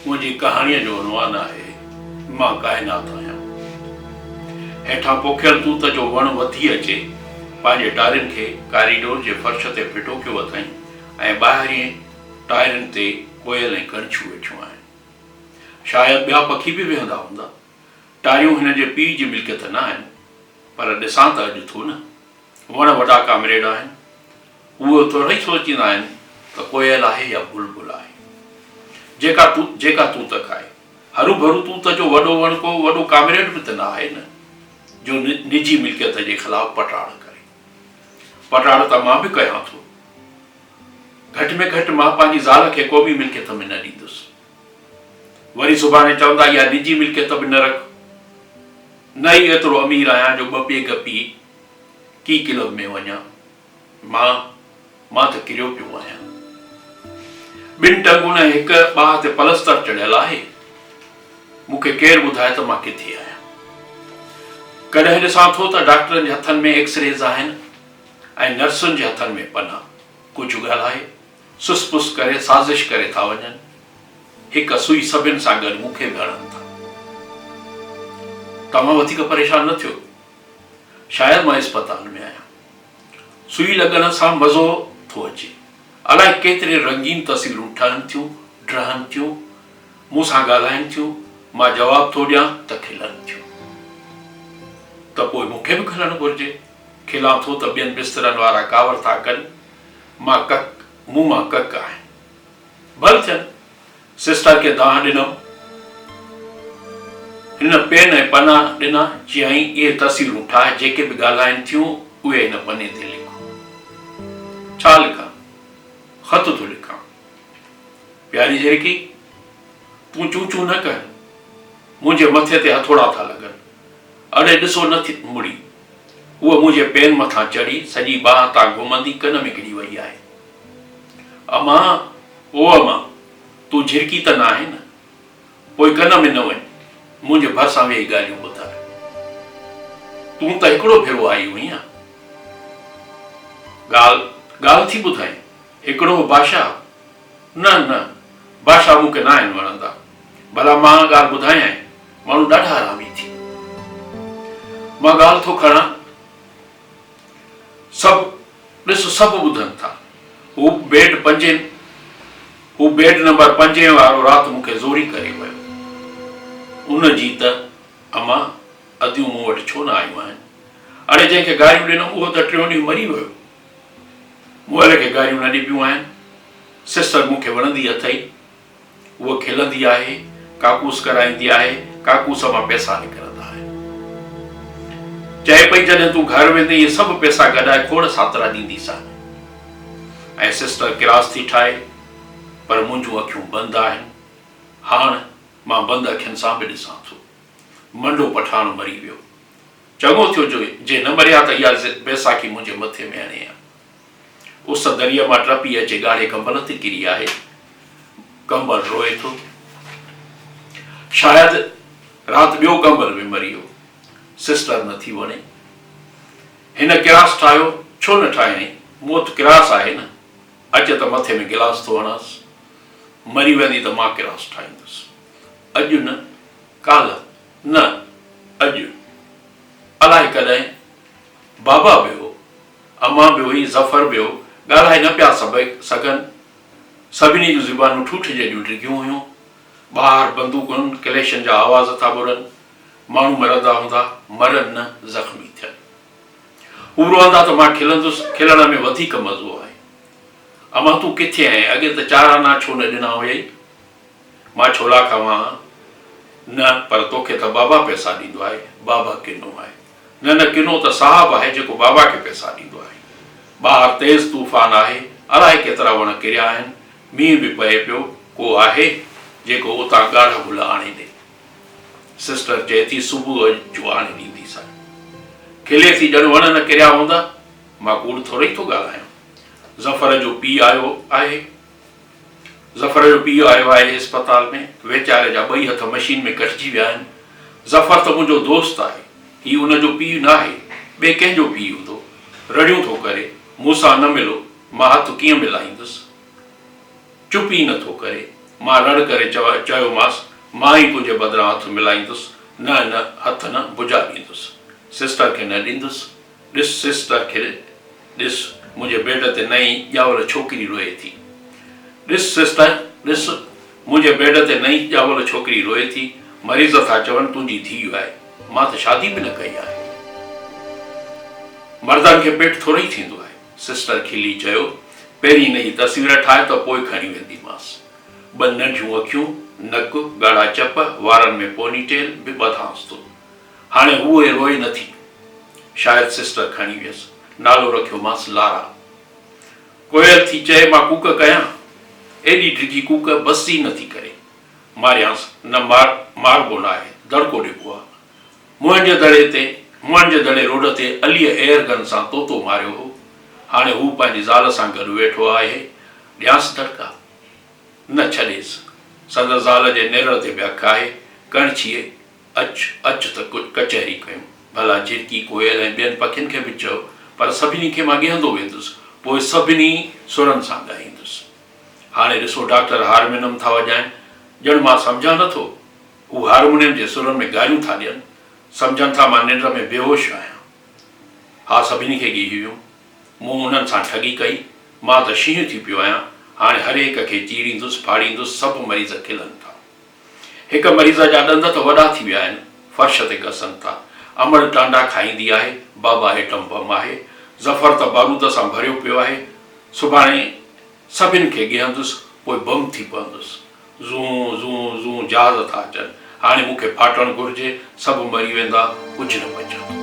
मुझी कहानी जो उनवान है मां कायनात आहियां। हेठां पोखियल तूत जो वण वधी अचे पंहिंजे टायरनि खे कॉरिडोर जे फर्श ते फिटो कयो अथई ऐं ॿाहिरीं टायरनि ते कोयल ऐं कणछियूं वेठियूं आहिनि। शायदि ॿिया पखी बि वेहंदा हूंदा। टारियूं हिन जे पीउ जी मिल्कियत न आहिनि, पर ॾिसां त अॼु थो न। वण वॾा कामरेड आहिनि। उहे थोरा ई सोचींदा आहिनि त कोयल आहे या बुलबुल आहे जेका तूत खाए। हरू भरू तूत जो वॾो वण को वॾो कामरेड बि त न आहे न, जो निजी मिल्कियत जे ख़िलाफ़ पटाड़ करे। पटाड़ त मां बि कयां थो। घटि में घटि मां पंहिंजी ज़ाल खे को बि मिल्कियत में न ॾींदुसि। वरी सुभाणे चवंदा इहा निजी मिल्कियत बि न रख। न ई एतिरो अमीर आहियां जो ॿ पेग पी की क्लब में वञा। मां त किरियो पियो आहियां। ॿिनि टंगुनि ऐं हिकु ॿाह ते पलस्तर चढ़ियल आहे। मूंखे केरु ॿुधाए त मां किथे आहियां। कॾहिं ॾिसां थो त डॉक्टरनि जे हथनि में एक्सरेज़ आहिनि ऐं नर्सुनि जे हथनि में पना। कुझु ॻाल्हाए सुस करे साज़िश करे था वञनि। हिकु सुई सभिनि सां गॾु मूंखे बि हणनि था। तव्हां वधीक परेशान न थियो। शायदि मां अस्पताल में आहियां। सुई लॻण सां मज़ो थो अचे। अलाए केतिरे रंगीन तस्वीरूं ठहनि थियूं, ड्रहनि थियूं, मूंसां ॻाल्हाइनि थियूं। मां जवाबु थो ॾियां त खिलनि थियूं। त पोइ मूंखे बि खिलणु घुरिजे। खिलां थो त ॿियनि बिस्तरनि वारा कावर था कनि। मूं मां कक आहे। भल थियनि। सिस्टर खे दाह ॾिनमि। हिन पेन ऐं पना ॾिना। चयई इहे तस्वीरूं ठाहे जेके बि ॻाल्हाइनि थियूं उहे हिन पने ते लिखो। छा लिखां? ख़त थो लिखां। प्यारी झिरकी, तूं चूं चूं न कर। मुंहिंजे मथे ते हथोड़ा था लॻनि। अड़े ॾिसो न थी मुड़ी। उहा मुंहिंजे पेन मथां चढ़ी सॼी बाहि तां घुमंदी कन में किरी वई आहे। अमां, तूं झिरकी त न आहे न? पोइ कन में न वञ। मुंहिंजे भरिसां वेही ॻाल्हियूं ॿुधाए। तूं त हिकिड़ो भेरो आई हुई। ॻाल्हि थी ॿुधाई। हिकिड़ो बादशाह? न, बादशाह मूंखे न आहिनि वणंदा। भला मां ॻाल्हि ॿुधायां। माण्हू ॾाढा हरामी थी। मां ॻाल्हि थो खणा। सभु ॿुधनि था। हू बेड नंबर 5 वारो राति मूंखे ज़ोरी करे वियो। उन जी त अमां अदियूं मूं वटि छो न आयूं आहिनि। अड़े जंहिंखे गारियूं ॾिनमि उहो त 3 ॾींहं मरी वियो। मुअल खे गारियूं न ॾिबियूं आहिनि। सिस्टर मूंखे वणंदी अथई। उहा खिलंदी आहे, काकूस कराईंदी आहे। काकूस मां पैसा निकिरंदा आहिनि। चए पई जॾहिं तूं घर वेंदे इहे सभु पैसा गॾाए खोड़ सातरा ॾींदीसां। ऐं सिस्टर किरास थी ठाहे, पर मुंहिंजूं अखियूं बंदि आहिनि। हाणे मां बंदि अखियुनि सां बि ॾिसां थो। मंडो पठाण मरी वियो। चङो थियो जे न मरिया त इहा बैसाखी मुंहिंजे मथे में हणे आहे। उस दरिया मां टपी अचे ॻाढ़े कंबल ते किरी आहे। कंबल रोए थो। शायदि राति ॿियो कंबल बि मरी वियो। सिस्टर न थी वणे। हिन किरास ठाहियो छो न ठाहियईं? मौत किरास आहे न। अचे त मथे में गिलास थो हणांसि। मरी वेंदी त मां किरास ठाहींदुसि। अॼु न, काल्ह न, अॼु। अलाए कॾहिं। बाबा बि हो, अमां बि हुई, ज़फर बि हो। ॻाल्हाए न पिया सघनि। सभिनी जूं ज़ुबानूं ठूठ जहिड़ियूं डिघियूं हुयूं। ॿाहिरि बंदूकुनि कलेशनि जा आवाज़ था ॿुरनि। माण्हू मरंदा हूंदा, मरनि न, ज़ख़्मी थियनि। हू रोअंदा त मां खिलंदुसि। खिलण में वधीक मज़ो आहे। अमां तूं किथे आहीं? अॻे त 4 आना छो न ॾिना हुयई? मां छोला खावां? न, पर तोखे त बाबा पैसा ॾींदो आहे। बाबा किनो आहे। न, किनो त साहब आहे जेको बाबा खे पैसा ॾींदो आहे। ॿाहिरि तेज़ तूफ़ान आहे। अलाए केतिरा वण किरिया आहिनि। मींहुं बि पए पियो। को आहे जेको उतां ॻाढ़ा गुल आणे ॾे। सिस्टर चए थी सुबुह जो आणे ॾींदीसां। खिले थी ॼण वण न किरिया हूंदा। मां कूड़ थोरो ई थो ॻाल्हायां। ज़फर जो पीउ आयो आहे अस्पताल में। वेचारे जा 2 हथ मशीन में कटिजी विया आहिनि। ज़फर त मुंहिंजो दोस्त आहे। हीउ उनजो पीउ न आहे। ॿिए कंहिंजो पीउ हूंदो। रड़ियूं थो करे। मूंसां न मिलो। मां हथ कीअं मिलाईंदुसि? चुप ई नथो करे। मां रड़ करे चयोमांसि मां ई तुंहिंजे बदिरां हथ मिलाईंदुसि, न हथ न भुजा ॾींदुसि। सिस्टर खे न ॾींदुसि। ॾिस सिस्टर खे ॾिस, मुंहिंजे बेड ते नई ॼावल छोकिरी रोए थी। ॾिस सिस्टर ॾिस, मुंहिंजे बेड ते नई ॼावल छोकिरी रोए थी। मरीज़ था चवनि तुंहिंजी धीउ आहे। मां त शादी बि न कई आहे। मर्दनि खे पेट थोरो ई थींदो आहे। सिस्टर खिली चयो, पहिरीं हिन जी तस्वीर ठाहे त पोइ खणी वेंदीमांसि। ॿ नंढियूं अखियूं, नक, ॻाढ़ा चप, वारनि में पोनीटेल बि ॿधांसि थो। हाणे उहे रोए नथी। शायदि सिस्टर खणी वियसि। नालो रखियोमांसि लारा। कोयल थी चए मां कूक कयां। एॾी डिघी कूक बस ई नथी करे। मारियांसि न मारबो न आहे, दड़को ॾिबो आहे। मुंहनि जे दड़े रोड ते अलीअ एयर गन सां तोतो मारियो हो। हाणे हू पंहिंजी ज़ाल सां गॾु वेठो आहे। ॾियांसि दड़का? न छॾेसि। संदसि ज़ाल जे नेरड़ ते पिया खाए। कणछीअ अच त कचहरी कयूं। भला झिरकी, कोयल ऐं ॿियनि पखियुनि खे बि चयो, पर सभिनी खे मां ॻिहंदो वेंदुसि, पोइ सभिनी सुरनि सां ॻाईंदुसि। हाणे ॾिसो डॉक्टर हारमोनियम था वॼाइनि, ॼण मां सम्झां नथो। हू हारमोनियम जे सुरनि में ॻाल्हियूं था ॾियनि। सम्झनि था मां निंड में बेहोश आहियां। हा, सभिनी खे ॻी हुयूं। मूं उन्हनि सां ठगी कई। मां त शींहं थी पियो आहियां। हाणे हर हिक खे चीरींदुसि, फाड़ींदुसि। सभु मरीज़ खिलनि था। हिक मरीज़ जा ॾंद त वॾा थी विया आहिनि, फर्श ते घसनि था। अमड़ टांडा खाईंदी आहे। बाबा एटम बम आहे। ज़फर त बारूद सां भरियो पियो आहे। सुभाणे सभिनि खे ॻिहंदुसि, पोइ बम थी पवंदुसि। ज़ूं ज़ूं ज़ूं जहाज़ था अचनि। हाणे मूंखे फाटणु घुरिजे। सभु मरी वेंदा, कुझु न बचंदो।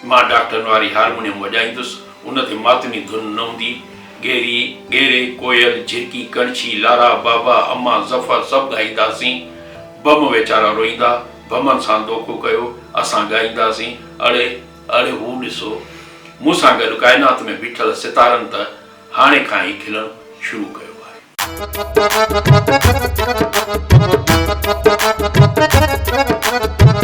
मां डॉक्टरनि वारी हारमोनियम वॼाईंदुसि। उन ते मातमी धुन न हूंदी। गेरे, कोयल, झिरकी, कणछी, लारा, बाबा, अम्मा, ज़फर सभु ॻाईंदासीं। बम वेचारा रोईंदा। बमनि सां धोखो कयो। असां ॻाईंदासीं, अड़े अड़े हू ॾिसो। मूंसां गॾु काइनात में बीठल सितारनि त हाणे खां ई खिलणु शुरू कयो आहे।